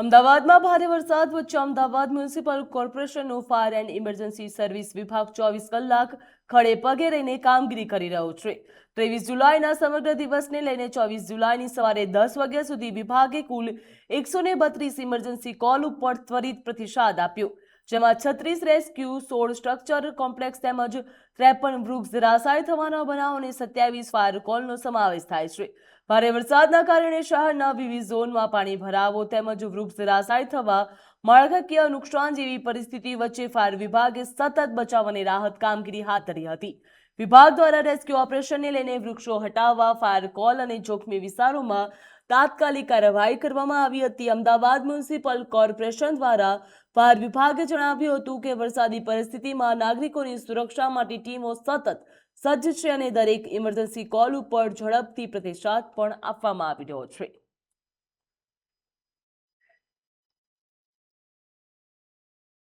અમદાવાદમાં ભારે વરસાદ વચ્ચે અમદાવાદ મ્યુનિસિપલ કોર્પોરેશનનો ફાયર એન્ડ ઇમરજન્સી સર્વિસ વિભાગ 24 કલાક ખડે પગે રહીને કામગીરી કરી રહ્યો છે। 23 જુલાઈના સમગ્ર દિવસને લઈને 24 જુલાઈની સવારે 10 વાગ્યા સુધી વિભાગે કુલ 132 ઇમરજન્સી કોલ ઉપર ત્વરિત પ્રતિસાદ આપ્યો, જેમાં 36 રેસ્ક્યુ, 16 સ્ટ્રક્ચર કોમ્પ્લેક્સ તેમજ 53 વૃક્ષ ધરાશાયી થવાના બનાવ અને 27 ફાયર કોલનો સમાવેશ થાય છે। ભારે વરસાદના કારણે શહેરના વિવિધ ઝોનમાં પાણી ભરાવો તેમજ વૃક્ષ ધરાશાયી થવા, માળખાકીય નુકસાન જેવી પરિસ્થિતિ વચ્ચે ફાયર વિભાગે સતત બચાવ અને રાહત કામગીરી હાથ ધરી હતી। વિભાગ દ્વારા રેસ્ક્યુ ઓપરેશનને લઈને વૃક્ષો હટાવવા, ફાયર કોલ અને જોખમી વિસ્તારોમાં તાત્કાલિક કાર્યવાહી કરવામાં આવી હતી। અમદાવાદ મ્યુનિસિપલ કોર્પોરેશન દ્વારા ફાયર વિભાગે જણાવ્યું હતું કે વરસાદી પરિસ્થિતિમાં નાગરિકોની સુરક્ષા માટે ટીમો સતત સજ્જ છે અને દરેક ઇમરજન્સી કોલ ઉપર ઝડપથી પ્રતિસાદ પણ આપવામાં આવી રહ્યો છે।